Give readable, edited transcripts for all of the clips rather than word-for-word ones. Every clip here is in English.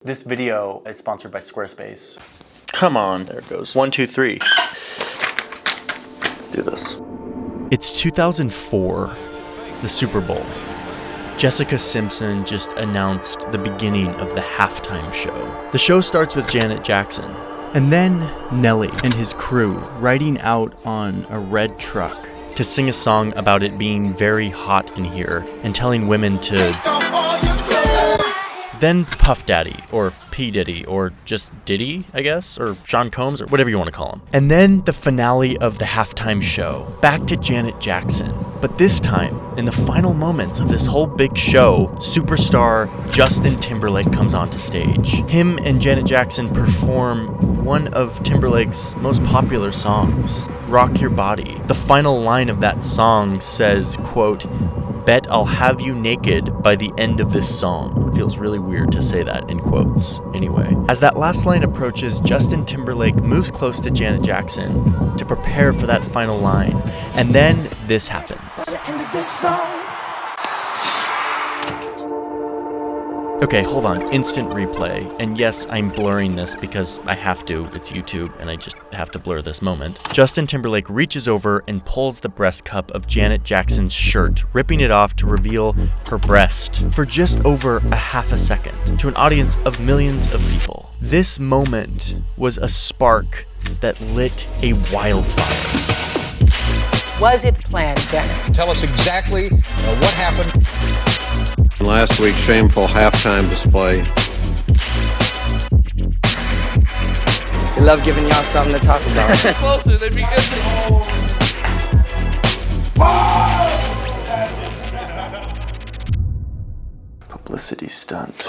This video is sponsored by Squarespace. Come on. There it goes. 1, 2, 3. Let's do this. It's 2004, the Super Bowl. Jessica Simpson just announced the beginning of the halftime show. The show starts with Janet Jackson, and then Nelly and his crew riding out on a red truck to sing a song about it being very hot in here and telling women to... Then Puff Daddy, or P. Diddy, or just Diddy, I guess, or Sean Combs, or whatever you want to call him. And then the finale of the halftime show, back to Janet Jackson. But this time, in the final moments of this whole big show, superstar Justin Timberlake comes onto stage. Him and Janet Jackson perform one of Timberlake's most popular songs, Rock Your Body. The final line of that song says, quote, "Bet I'll have you naked by the end of this song." It feels really weird to say that in quotes. Anyway, as that last line approaches, Justin Timberlake moves close to Janet Jackson to prepare for that final line. And then this happens. The end of this song. Okay, hold on. Instant replay. And yes, I'm blurring this because I have to. It's YouTube, and I just have to blur this moment. Justin Timberlake reaches over and pulls the breast cup of Janet Jackson's shirt, ripping it off to reveal her breast for just over a half a second to an audience of millions of people. This moment was a spark that lit a wildfire. Was it planned, Janet? Tell us exactly what happened. Last week's shameful halftime display. We love giving y'all something to talk about. Closer, they'd be good. Publicity stunt.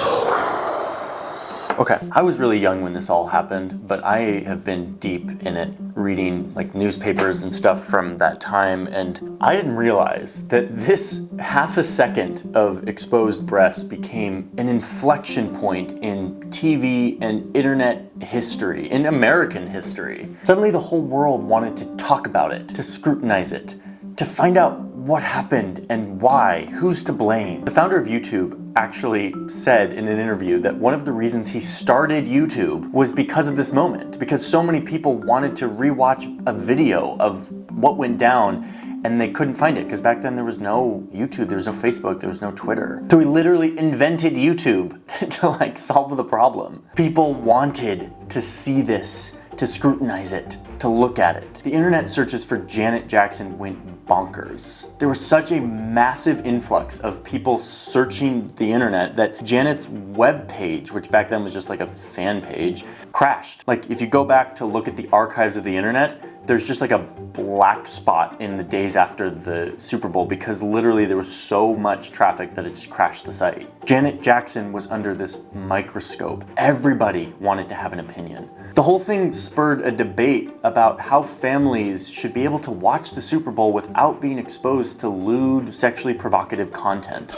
Okay, I was really young when this all happened, but I have been deep in it, reading like newspapers and stuff from that time, and I didn't realize that this half a second of exposed breasts became an inflection point in TV and internet history, in American history. Suddenly the whole world wanted to talk about it, to scrutinize it, to find out what happened and why, who's to blame. The founder of YouTube actually said in an interview that one of the reasons he started YouTube was because of this moment, because so many people wanted to rewatch a video of what went down and they couldn't find it, because back then there was no YouTube, there was no Facebook, there was no Twitter. So he literally invented YouTube to like solve the problem. People wanted to see this, to scrutinize it, to look at it. The internet searches for Janet Jackson went bonkers. There was such a massive influx of people searching the internet that Janet's web page, which back then was just like a fan page, crashed. Like if you go back to look at the archives of the internet, there's just like a black spot in the days after the Super Bowl because literally there was so much traffic that it just crashed the site. Janet Jackson was under this microscope. Everybody wanted to have an opinion. The whole thing spurred a debate about how families should be able to watch the Super Bowl without being exposed to lewd, sexually provocative content.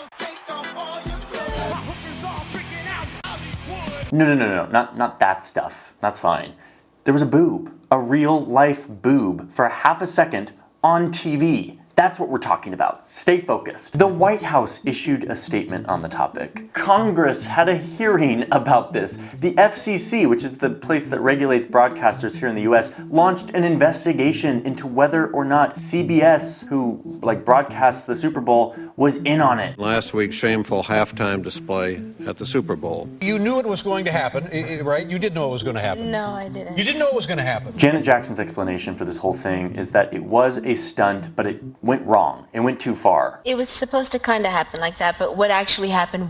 No, not that stuff. That's fine. There was a boob, a real life boob, for a half a second on TV. That's what we're talking about. Stay focused. The White House issued a statement on the topic. Congress had a hearing about this. The FCC, which is the place that regulates broadcasters here in the US, launched an investigation into whether or not CBS, who broadcasts the Super Bowl, was in on it. Last week's shameful halftime display at the Super Bowl. You knew it was going to happen, right? You did know it was going to happen. No, I didn't. You didn't know it was going to happen. Janet Jackson's explanation for this whole thing is that it was a stunt, but it went wrong. It went too far. It was supposed to kind of happen like that, but what actually happened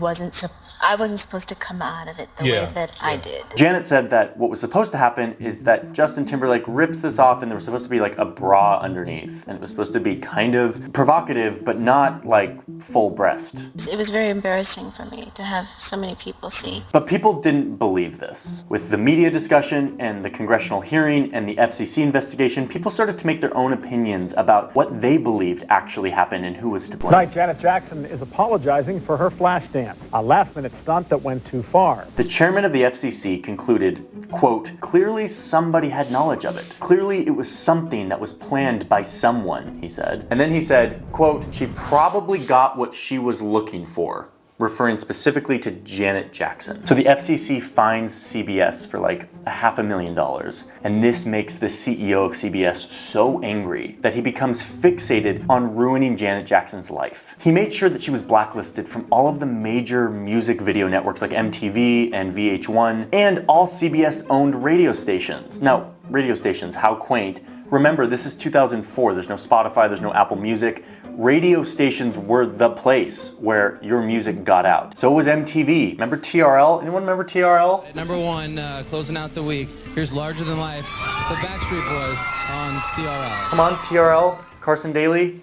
I wasn't supposed to come out of it the way that I did. Janet said that what was supposed to happen is that Justin Timberlake rips this off and there was supposed to be like a bra underneath. And it was supposed to be kind of provocative, but not like full breast. It was very embarrassing for me to have so many people see. But people didn't believe this. With the media discussion and the congressional hearing and the FCC investigation, people started to make their own opinions about what they believed actually happened and who was to blame. Tonight, Janet Jackson is apologizing for her flash dance, a last-minute stunt that went too far. The chairman of the FCC concluded, quote, "Clearly somebody had knowledge of it. Clearly it was something that was planned by someone," he said. And then he said, quote, "She probably got what she was looking for." referring specifically to Janet Jackson. So the FCC fines CBS for like $500,000, and this makes the CEO of CBS so angry that he becomes fixated on ruining Janet Jackson's life. He made sure that she was blacklisted from all of the major music video networks like MTV and VH1 and all CBS-owned radio stations. Now, radio stations, how quaint. Remember, this is 2004. There's no Spotify, there's no Apple Music. Radio stations were the place where your music got out. So was MTV. Remember TRL? Anyone remember TRL? At number one, closing out the week, here's Larger Than Life, the Backstreet Boys on TRL. Come on, TRL, Carson Daly.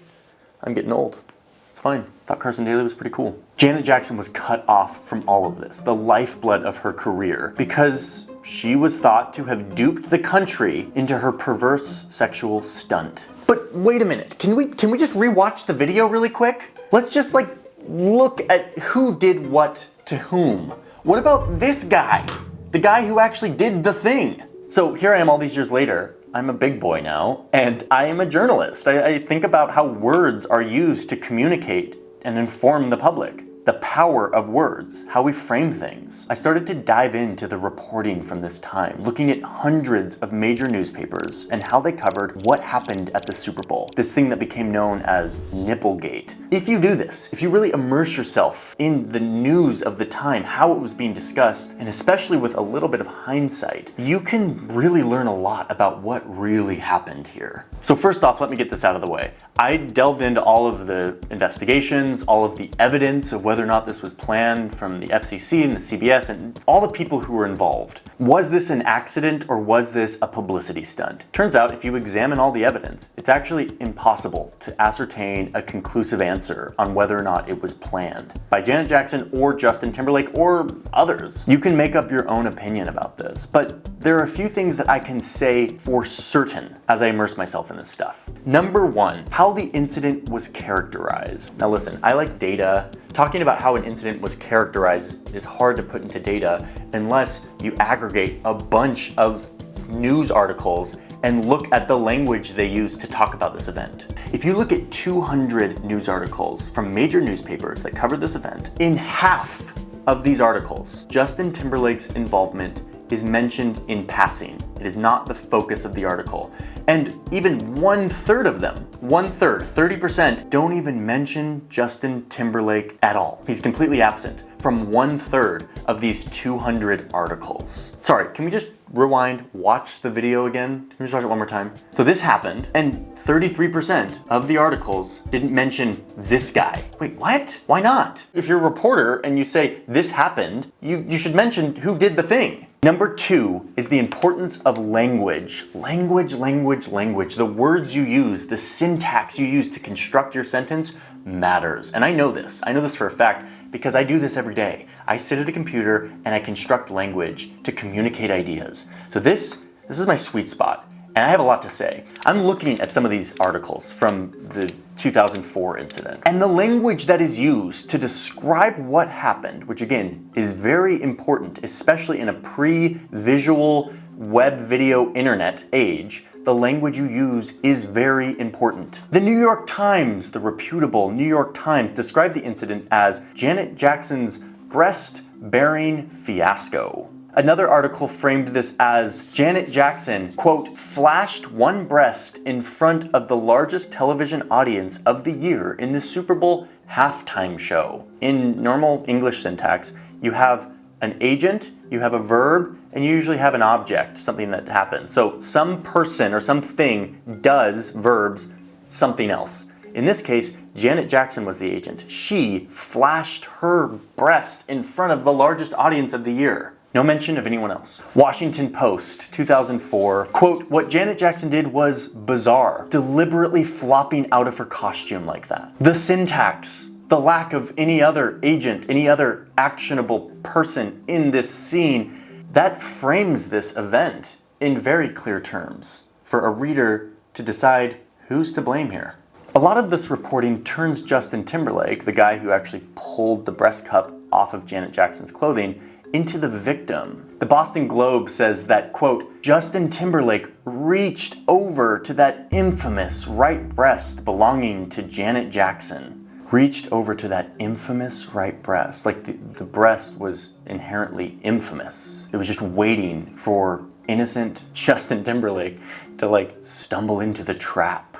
I'm getting old. It's fine. Thought Carson Daly was pretty cool. Janet Jackson was cut off from all of this, the lifeblood of her career, because she was thought to have duped the country into her perverse sexual stunt. But wait a minute, can we just rewatch the video really quick? Let's just like look at who did what to whom. What about this guy? The guy who actually did the thing. So here I am all these years later. I'm a big boy now, and I am a journalist. I think about how words are used to communicate and inform the public. The power of words, how we frame things. I started to dive into the reporting from this time, looking at hundreds of major newspapers and how they covered what happened at the Super Bowl, this thing that became known as Nipplegate. If you do this, if you really immerse yourself in the news of the time, how it was being discussed, and especially with a little bit of hindsight, you can really learn a lot about what really happened here. So first off, let me get this out of the way. I delved into all of the investigations, all of the evidence of whether or not this was planned from the FCC and the CBS and all the people who were involved. Was this an accident or was this a publicity stunt? Turns out if you examine all the evidence, it's actually impossible to ascertain a conclusive answer on whether or not it was planned by Janet Jackson or Justin Timberlake or others. You can make up your own opinion about this, but there are a few things that I can say for certain as I immerse myself in this stuff. Number one, how the incident was characterized. Now listen, I like data. Talking about how an incident was characterized is hard to put into data unless you aggregate a bunch of news articles and look at the language they use to talk about this event. If you look at 200 news articles from major newspapers that covered this event, in half of these articles, Justin Timberlake's involvement is mentioned in passing. It is not the focus of the article. And even 1/3 of them, 30%, don't even mention Justin Timberlake at all. He's completely absent from 1/3 of these 200 articles. Sorry, can we just rewind, watch the video again? Can we just watch it one more time? So this happened, and 33% of the articles didn't mention this guy. Wait, what? Why not? If you're a reporter and you say this happened, you should mention who did the thing. Number two is the importance of language. Language. The words you use, the syntax you use to construct your sentence matters. And I know this. I know this for a fact because I do this every day. I sit at a computer and I construct language to communicate ideas. So this is my sweet spot. And I have a lot to say. I'm looking at some of these articles from the 2004 incident. And the language that is used to describe what happened, which again is very important, especially in a pre-visual web video internet age, the language you use is very important. The New York Times, the reputable New York Times, described the incident as Janet Jackson's breast-bearing fiasco. Another article framed this as Janet Jackson, quote, flashed one breast in front of the largest television audience of the year in the Super Bowl halftime show. In normal English syntax, you have an agent, you have a verb, and you usually have an object, something that happens. So some person or something does verbs something else. In this case, Janet Jackson was the agent. She flashed her breast in front of the largest audience of the year. No mention of anyone else. Washington Post, 2004, quote, what Janet Jackson did was bizarre, deliberately flopping out of her costume like that. The syntax, the lack of any other agent, any other actionable person in this scene, that frames this event in very clear terms for a reader to decide who's to blame here. A lot of this reporting turns Justin Timberlake, the guy who actually pulled the breast cup off of Janet Jackson's clothing, into the victim. The Boston Globe says that, quote, Justin Timberlake reached over to that infamous right breast belonging to Janet Jackson. reached over to that infamous right breast. Like the breast was inherently infamous. It was just waiting for innocent Justin Timberlake to like stumble into the trap.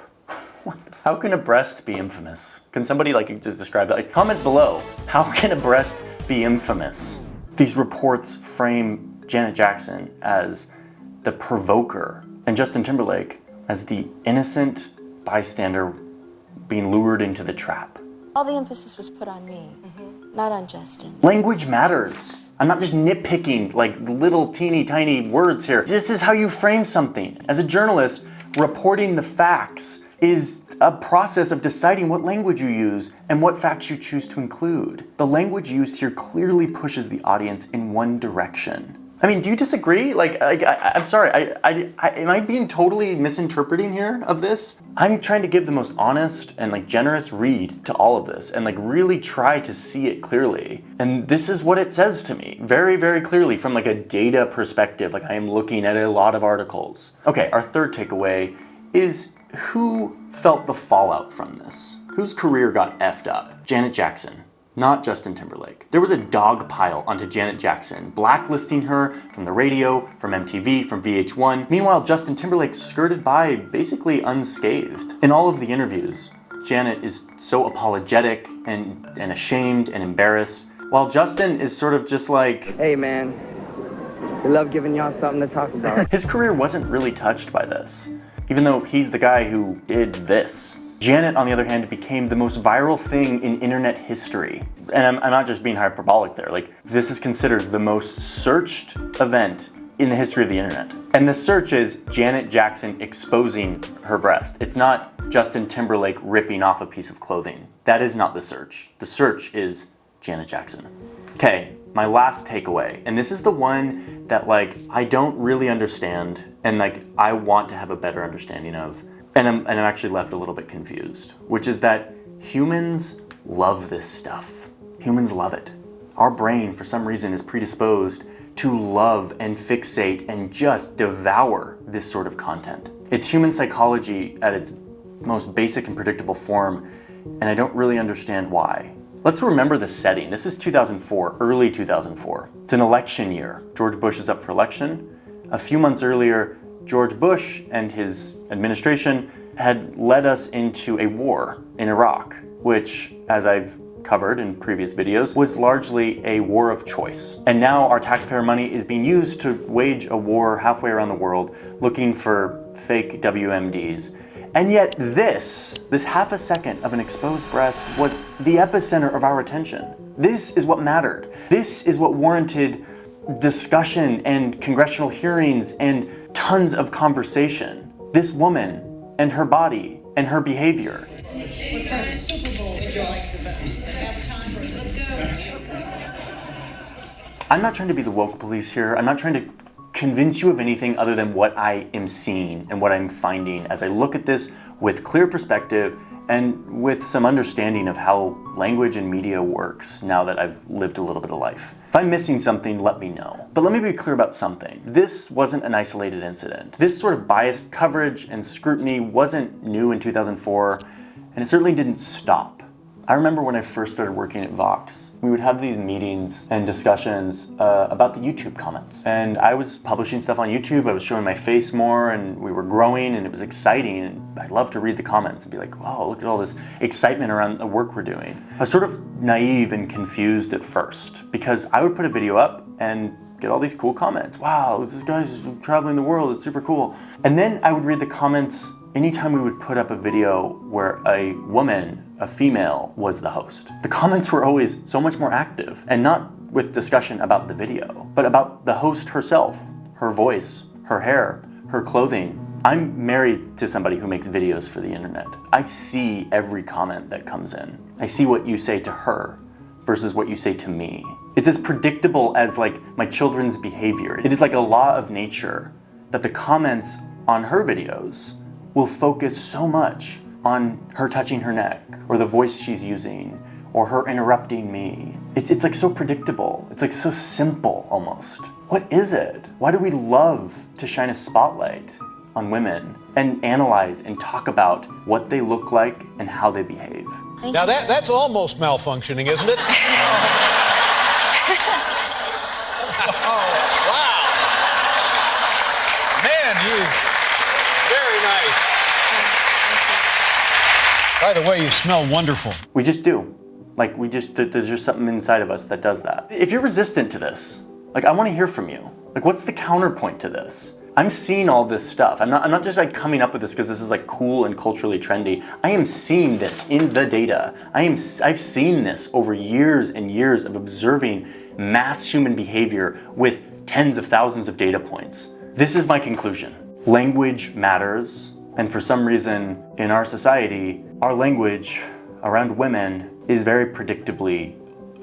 How can a breast be infamous? Can somebody like just describe that? Like, comment below. How can a breast be infamous? These reports frame Janet Jackson as the provoker and Justin Timberlake as the innocent bystander being lured into the trap. All the emphasis was put on me, not on Justin. Language matters. I'm not just nitpicking like little teeny tiny words here. This is how you frame something. As a journalist, reporting the facts is a process of deciding what language you use and what facts you choose to include. The language used here clearly pushes the audience in one direction. I mean, do you disagree? I'm sorry, am I being totally misinterpreting here of this? I'm trying to give the most honest and like generous read to all of this and like really try to see it clearly. And this is what it says to me, very, very clearly from like a data perspective. Like I am looking at a lot of articles. Okay, our third takeaway is who felt the fallout from this? Whose career got effed up? Janet Jackson. Not Justin Timberlake. There was a dog pile onto Janet Jackson, blacklisting her from the radio, from MTV, from VH1. Meanwhile, Justin Timberlake skirted by basically unscathed. In all of the interviews, Janet is so apologetic and ashamed and embarrassed, while Justin is sort of just like, Hey man, we love giving y'all something to talk about. His career wasn't really touched by this, even though he's the guy who did this. Janet, on the other hand, became the most viral thing in internet history. And I'm not just being hyperbolic there. Like, this is considered the most searched event in the history of the internet. And the search is Janet Jackson exposing her breast. It's not Justin Timberlake ripping off a piece of clothing. That is not the search. The search is Janet Jackson. Okay, my last takeaway, and this is the one that like I don't really understand and like I want to have a better understanding of. And I'm actually left a little bit confused, which is that humans love this stuff. Humans love it. Our brain, for some reason, is predisposed to love and fixate and just devour this sort of content. It's human psychology at its most basic and predictable form, and I don't really understand why. Let's remember the setting. This is 2004, early 2004. It's an election year. George Bush is up for election. A few months earlier, George Bush and his administration had led us into a war in Iraq, which, as I've covered in previous videos, was largely a war of choice. And now our taxpayer money is being used to wage a war halfway around the world looking for fake WMDs. And yet this half a second of an exposed breast was the epicenter of our attention. This is what mattered. This is what warranted discussion and congressional hearings and tons of conversation. This woman and her body and her behavior. I'm not trying to be the woke police here. I'm not trying to convince you of anything other than what I am seeing and what I'm finding as I look at this with clear perspective and with some understanding of how language and media works now that I've lived a little bit of life. If I'm missing something, let me know. But let me be clear about something. This wasn't an isolated incident. This sort of biased coverage and scrutiny wasn't new in 2004, and it certainly didn't stop. I remember when I first started working at Vox, we would have these meetings and discussions about the YouTube comments. And I was publishing stuff on YouTube, I was showing my face more, and we were growing, and it was exciting. And I loved to read the comments and be like, wow, look at all this excitement around the work we're doing. I was sort of naive and confused at first, because I would put a video up and get all these cool comments. Wow, this guy's traveling the world, it's super cool. And then I would read the comments anytime we would put up a video where a woman, a female, was the host. The comments were always so much more active, and not with discussion about the video, but about the host herself, her voice, her hair, her clothing. I'm married to somebody who makes videos for the internet. I see every comment that comes in. I see what you say to her versus what you say to me. It's as predictable as like my children's behavior. It is like a law of nature that the comments on her videos will focus so much on her touching her neck, or the voice she's using, or her interrupting me. It's like so predictable. It's like so simple almost. What is it? Why do we love to shine a spotlight on women and analyze and talk about what they look like and how they behave. Now that's almost malfunctioning, isn't it? Oh, wow. Man, very nice. By the way, you smell wonderful. We just do. Like, there's just something inside of us that does that. If you're resistant to this, like, I want to hear from you. Like, what's the counterpoint to this? I'm seeing all this stuff. I'm not just like coming up with this because this is like cool and culturally trendy. I am seeing this in the data. I've seen this over years and years of observing mass human behavior with tens of thousands of data points. This is my conclusion. Language matters, and for some reason in our society, our language around women is very predictably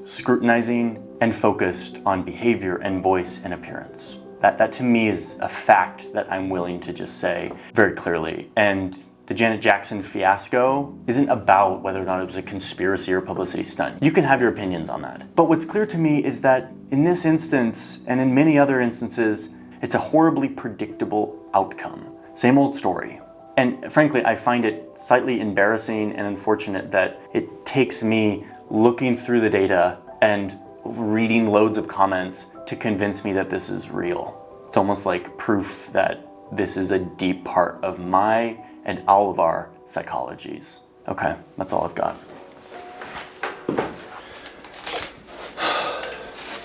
scrutinizing and focused on behavior and voice and appearance. That to me is a fact that I'm willing to just say very clearly. And the Janet Jackson fiasco isn't about whether or not it was a conspiracy or publicity stunt. You can have your opinions on that. But what's clear to me is that in this instance, and in many other instances, it's a horribly predictable outcome. Same old story. And frankly, I find it slightly embarrassing and unfortunate that it takes me looking through the data and reading loads of comments to convince me that this is real. It's almost like proof that this is a deep part of my and all of our psychologies. Okay, that's all I've got.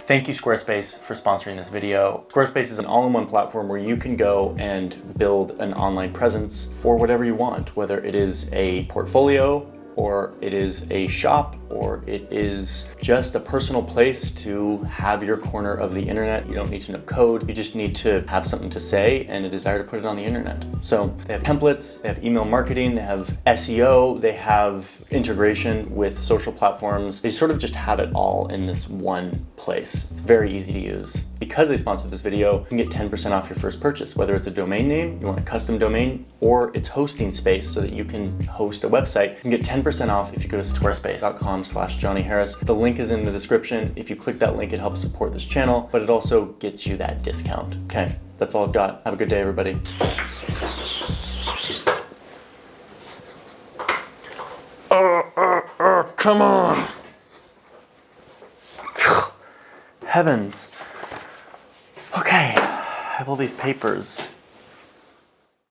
Thank you, Squarespace, for sponsoring this video. Squarespace is an all-in-one platform where you can go and build an online presence for whatever you want, whether it is a portfolio, or it is a shop, or it is just a personal place to have your corner of the internet. You don't need to know code, you just need to have something to say and a desire to put it on the internet. So they have templates, they have email marketing, they have SEO, they have integration with social platforms. They sort of just have it all in this one place. It's very easy to use. Because they sponsored this video, you can get 10% off your first purchase, whether it's a domain name, you want a custom domain, or it's hosting space so that you can host a website. You can get 10% off if you go to squarespace.com/Johnny Harris. The link is in the description. If you click that link, it helps support this channel, but it also gets you that discount. Okay, that's all I've got. Have a good day, everybody. Come on. Heavens. Okay, I have all these papers.